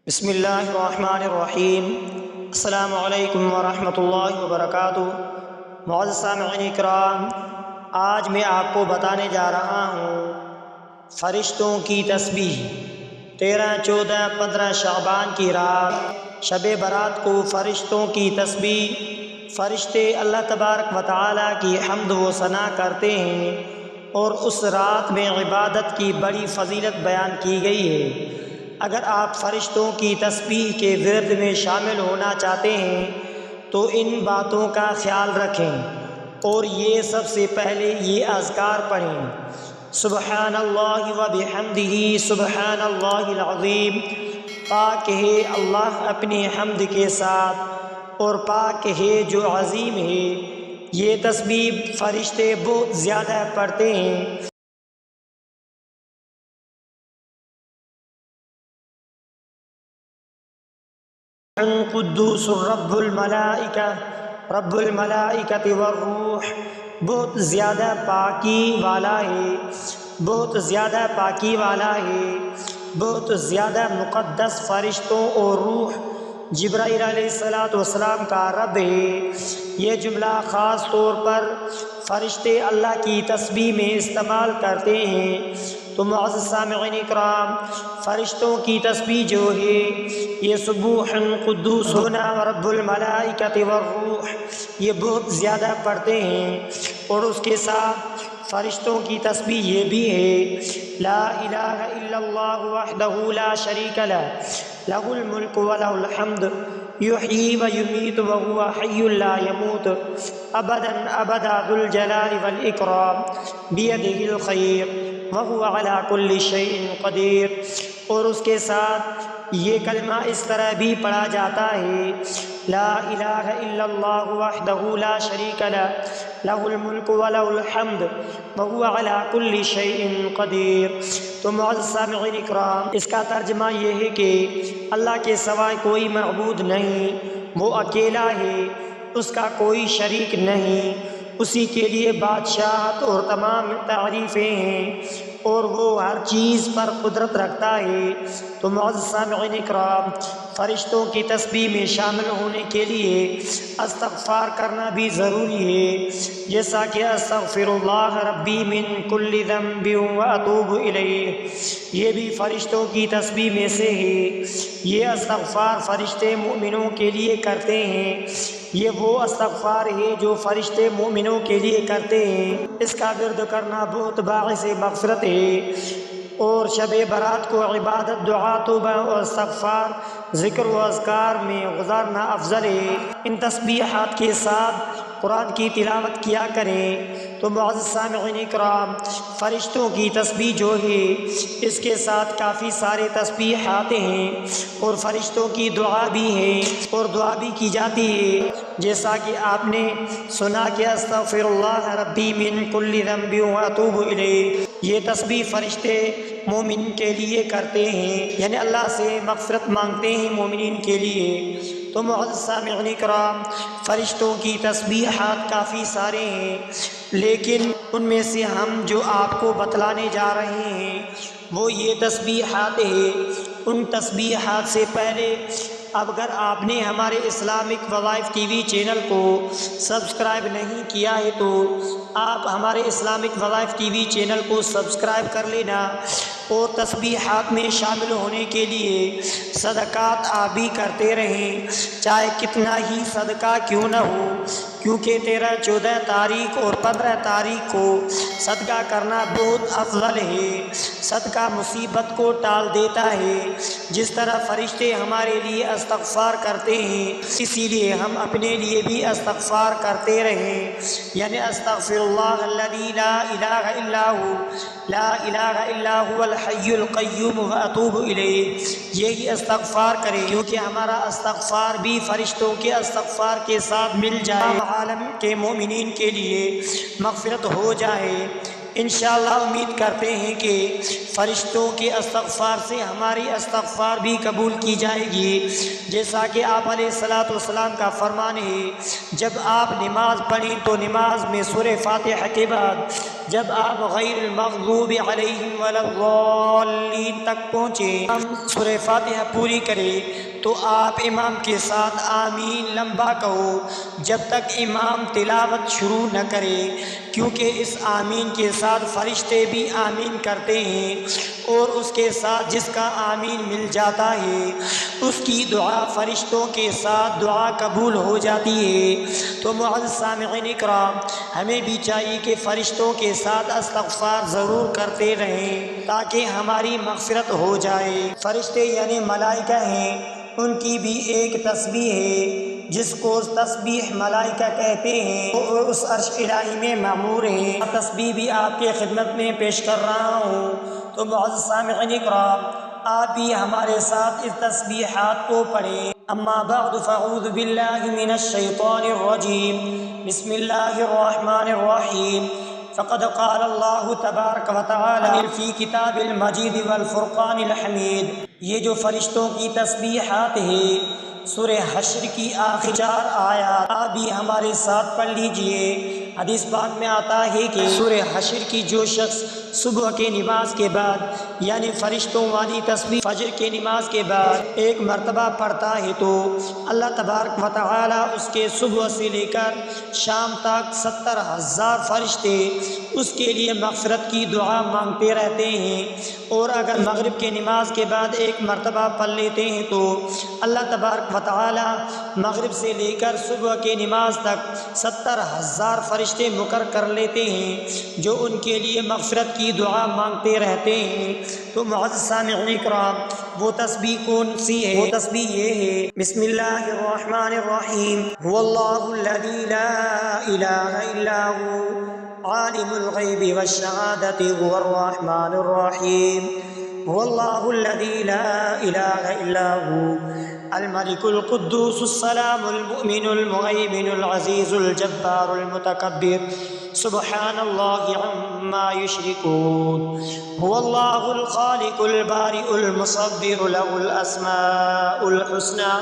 بسم اللہ الرحمن الرحیم۔ السلام علیکم ورحمۃ اللہ وبرکاتہ۔ معزز سامعین اکرام، آج میں آپ کو بتانے جا رہا ہوں فرشتوں کی تسبیح۔ 13، 14، 15 شعبان کی رات شب برات کو فرشتوں کی تسبیح، فرشتے اللہ تبارک و تعالیٰ کی حمد و ثنا کرتے ہیں، اور اس رات میں عبادت کی بڑی فضیلت بیان کی گئی ہے۔ اگر آپ فرشتوں کی تسبیح کے ورد میں شامل ہونا چاہتے ہیں تو ان باتوں کا خیال رکھیں، اور یہ سب سے پہلے یہ اذکار پڑھیں: سبحان اللہ و بحمدہ سبحان اللہ العظیم۔ پاک ہے اللہ اپنی حمد کے ساتھ، اور پاک ہے جو عظیم ہے۔ یہ تسبیح فرشتے بہت زیادہ پڑھتے ہیں۔ قدوس رب الملائکۃ والروح، بہت زیادہ پاکی والا ہے، بہت زیادہ پاکی والا ہے، بہت زیادہ مقدس فرشتوں اور روح جبرائیل علیہ السلام کا رب ہے۔ یہ جملہ خاص طور پر فرشتے اللہ کی تسبیح میں استعمال کرتے ہیں۔ تو معزز سامعین اکرام، فرشتوں کی تسبیح جو ہے یہ سبوح قدوس رب الملائکۃ والروح، یہ بہت زیادہ پڑھتے ہیں۔ اور اس کے ساتھ فرشتوں کی تسبیح یہ بھی ہے: لا الہ الا اللہ وحدہ لا شریک لہ، لہ الملک ولہ الحمد، یحیی ویمیت وہو حی لا یموت، ابدا ابدا ذو الجلال والاکرام، بیدہ الخیر وہو علی کل شیء قدیر۔ اور اس کے ساتھ یہ کلمہ اس طرح بھی پڑھا جاتا ہے: لا الہ الا اللہ وحدہ لا شریک لہ، لہ الملک ولہ الحمد وہو علی کل شیء قدیر۔ تو معزز سامعین اکرام، اس کا ترجمہ یہ ہے کہ اللہ کے سوائے کوئی معبود نہیں، وہ اکیلا ہے، اس کا کوئی شریک نہیں، اسی کے لیے بادشاہت اور تمام تعریفیں ہیں، اور وہ ہر چیز پر قدرت رکھتا ہے۔ تو معزز سامعین اکرام، فرشتوں کی تسبیح میں شامل ہونے کے لیے استغفار کرنا بھی ضروری ہے، جیسا کہ استغفر اللہ ربی من کل ذنب واتوب الیہ، یہ بھی فرشتوں کی تسبیح میں سے ہے۔ یہ استغفار فرشتے مومنوں کے لیے کرتے ہیں، یہ وہ استغفار ہے جو فرشتے مومنوں کے لیے کرتے ہیں۔ اس کا ورد کرنا بہت باعث مغفرت ہے، اور شب برات کو عبادت، دعا، توبہ اور استغفار، ذکر و اذکار میں گزارنا افضل ہے۔ ان تسبیحات کے ساتھ قرآن کی تلاوت کیا کریں۔ تو معزز سامعین اکرام، فرشتوں کی تسبیح جو ہے اس کے ساتھ کافی سارے تسبیحات ہیں، اور فرشتوں کی دعا بھی ہے، اور دعا بھی کی جاتی ہے، جیسا کہ آپ نے سنا کہ استغفر اللہ ربی من کل ذنب واتوب الیہ۔ یہ تسبیح فرشتے مومن کے لیے کرتے ہیں، یعنی اللہ سے مغفرت مانگتے ہیں مومنین کے لیے۔ تو معزز سامعین اکرام، فرشتوں کی تسبیحات کافی سارے ہیں، لیکن ان میں سے ہم جو آپ کو بتلانے جا رہے ہیں وہ یہ تسبیحات ہیں۔ ان تسبیحات سے پہلے اگر آپ نے ہمارے اسلامک وظائف ٹی وی چینل کو سبسکرائب نہیں کیا ہے تو آپ ہمارے اسلامک وظائف ٹی وی چینل کو سبسکرائب کر لینا، اور تسبیحات میں شامل ہونے کے لیے صدقات آپ بھی کرتے رہیں، چاہے کتنا ہی صدقہ کیوں نہ ہو، کیونکہ 13، 14 تاریخ اور 15 تاریخ کو صدقہ کرنا بہت افضل ہے۔ صدقہ مصیبت کو ٹال دیتا ہے، جس طرح فرشتے ہمارے لیے استغفار کرتے ہیں، اسی لیے ہم اپنے لیے بھی استغفار کرتے رہیں، یعنی استغفر اللہ الذی لا الہ الا ہو، لا الہ الا هو الحی القیوم واتوب الیہ، یہی استغفار کریں، کیونکہ ہمارا استغفار بھی فرشتوں کے استغفار کے ساتھ مل جائے، عالم کے مومنین کے لیے مغفرت ہو جائے۔ انشاءاللہ امید کرتے ہیں کہ فرشتوں کے استغفار سے ہماری استغفار بھی قبول کی جائے گی، جیسا کہ آپ علیہ الصلوۃ والسلام کا فرمان ہے جب آپ نماز پڑھیں تو نماز میں سورہ فاتحہ کے بعد جب آپ غیر المغضوب علیہم ولا الضالین تک پہنچیں، ہم سورہ فاتحہ پوری کریں تو آپ امام کے ساتھ آمین لمبا کہو جب تک امام تلاوت شروع نہ کرے، کیونکہ اس آمین کے ساتھ فرشتے بھی آمین کرتے ہیں، اور اس کے ساتھ جس کا آمین مل جاتا ہے اس کی دعا فرشتوں کے ساتھ دعا قبول ہو جاتی ہے۔ تو معزز سامعین اکرام، ہمیں بھی چاہیے کہ فرشتوں کے ساتھ استغفار ضرور کرتے رہیں تاکہ ہماری مغفرت ہو جائے۔ فرشتے یعنی ملائکہ ہیں، ان کی بھی ایک تسبیح ہے جس کو تسبیح ملائکہ کہتے ہیں، اور اس عرش الہی میں معمور ہیں۔ تسبیح بھی آپ کے خدمت میں پیش کر رہا ہوں، تو معزز سامعین اکرام آپ بھی ہمارے ساتھ اس تسبیحات کو پڑھیں۔ اما بعد فاعوذ باللہ من الشیطان الرجیم، بسم اللہ الرحمن الرحیم۔ فقد قال اللہ تبارک و تعالی فی کتاب المجید والفرقان الحمید۔ یہ جو فرشتوں کی تسبیحات ہیں سورہ حشر کی آخری 4 آیات آپ بھی ہمارے ساتھ پڑھ لیجئے۔ حدیث پاک میں آتا ہے کہ سورہ حشر کی جو شخص صبح کے نماز کے بعد یعنی فرشتوں والی تسبیح فجر کے نماز کے بعد ایک مرتبہ پڑھتا ہے تو اللہ تبارک و تعالی اس کے صبح سے لے کر شام تک 70,000 فرشتے اس کے لیے مغفرت کی دعا مانگتے رہتے ہیں، اور اگر مغرب کے نماز کے بعد ایک مرتبہ پڑھ لیتے ہیں تو اللہ تبارک و تعالی مغرب سے لے کر صبح کے نماز تک 70,000 فرشتے مقرر کر لیتے ہیں جو ان کے لیے مغفرت کی دعا مانگتے رہتے ہیں۔ تو معزز سامعین اکرام وہ تسبیح کون سی ہے؟ وہ تسبیح یہ ہے، بسم اللہ الرحمن الرحیم، هو اللہ الذی لا الہ الا هو عالم الغیب والشہادۃ هو الرحمن الرحیم، هو اللہ الذی لا الہ الا هو الملك القدوس السلام المؤمن المهيمن العزيز الجبار المتكبر سبحان الله عما يشركون، هو الله الخالق البارئ المصور له الأسماء الحسنى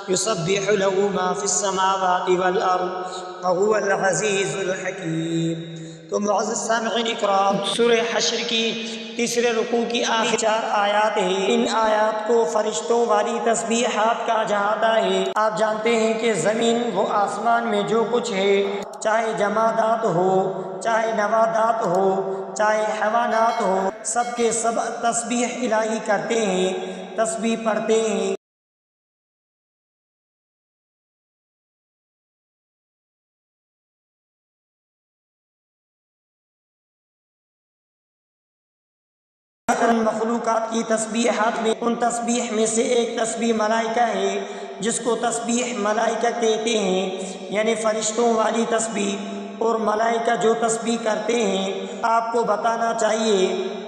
يسبح له ما في السماوات والأرض وهو العزيز الحكيم۔ تو معزز سامعین اکرام سورہ حشر کی تیسرے رکوع کی آخری 4 آیات ہیں، ان آیات کو فرشتوں والی تسبیحات کہا جاتا ہے۔ آپ جانتے ہیں کہ زمین و آسمان میں جو کچھ ہے، چاہے جمادات ہو، چاہے نباتات ہو، چاہے حیوانات ہو، سب کے سب تسبیح الہی کرتے ہیں، تسبیح پڑھتے ہیں۔ ان مخلوقات کی تسبیحات میں ان تسبیح میں سے ایک تسبیح ملائکہ ہے جس کو تسبیح ملائکہ کہتے ہیں، یعنی فرشتوں والی تسبیح۔ اور ملائکہ جو تسبیح کرتے ہیں، آپ کو بتانا چاہیے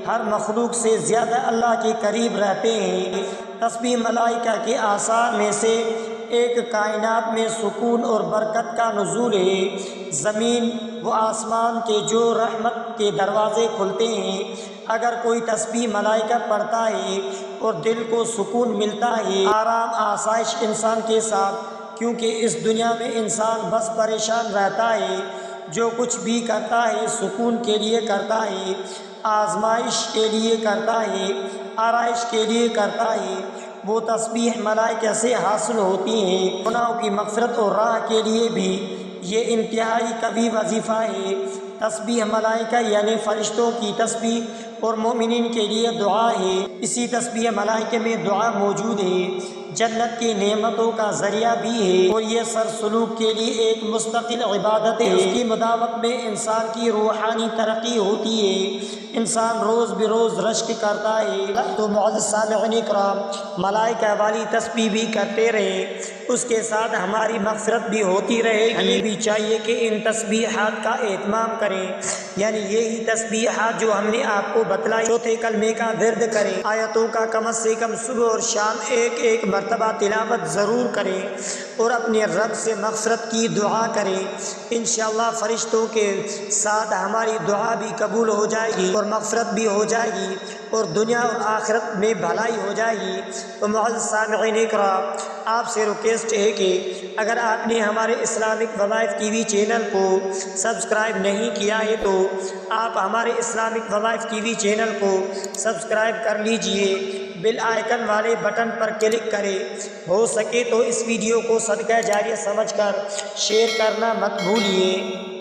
ہر مخلوق سے زیادہ اللہ کے قریب رہتے ہیں۔ تسبیح ملائکہ کے آثار میں سے ایک کائنات میں سکون اور برکت کا نزول ہے۔ زمین و آسمان کے جو رحمت کے دروازے کھلتے ہیں، اگر کوئی تسبیح ملائکہ پڑھتا ہے اور دل کو سکون ملتا ہے، آرام آسائش انسان کے ساتھ، کیونکہ اس دنیا میں انسان بس پریشان رہتا ہے، جو کچھ بھی کرتا ہے سکون کے لیے کرتا ہے، آزمائش کے لیے کرتا ہے، آرائش کے لیے کرتا ہے۔ وہ تسبیح ملائکہ سے حاصل ہوتی ہیں۔ گناہوں کی مغفرت اور راہ کے لیے بھی یہ انتہائی قوی وظیفہ ہے۔ تسبیح ملائکہ یعنی فرشتوں کی تسبیح اور مومنین کے لیے دعا ہے۔ اسی تسبیح ملائکہ میں دعا موجود ہے، جنت کی نعمتوں کا ذریعہ بھی ہے، اور یہ سر سلوک کے لیے ایک مستقل عبادت ہے۔ اس کی مداوت میں انسان کی روحانی ترقی ہوتی ہے، انسان روز بروز رشک کرتا ہے۔ تو معزز سامعین اکرام ملائکہ والی تسبیح بھی کرتے رہے، اس کے ساتھ ہماری مغفرت بھی ہوتی رہے گی۔ ہمیں بھی چاہیے کہ ان تسبیحات کا اہتمام کریں یعنی یہی تسبیحات جو ہم نے آپ کو بتلائی، چوتھے کلمے کا ورد کریں، آیتوں کا کم از کم صبح اور شام ایک ایک مرتبہ تلاوت ضرور کریں اور اپنے رب سے مغفرت کی دعا کریں۔ انشاءاللہ فرشتوں کے ساتھ ہماری دعا بھی قبول ہو جائے گی اور مغفرت بھی ہو جائے گی اور دنیا اور آخرت میں بھلائی ہو جائے گی۔ تو معزز سامعین اکرام، آپ سے ریکویسٹ ہے کہ اگر آپ نے ہمارے اسلامک وظائف ٹی وی چینل کو سبسکرائب نہیں کیا ہے تو آپ ہمارے اسلامک وظائف ٹی وی چینل کو سبسکرائب کر لیجئے، بیل آئیکن والے بٹن پر کلک کریں، ہو سکے تو اس ویڈیو کو صدقہ جاریہ سمجھ کر شیئر کرنا مت بھولیے۔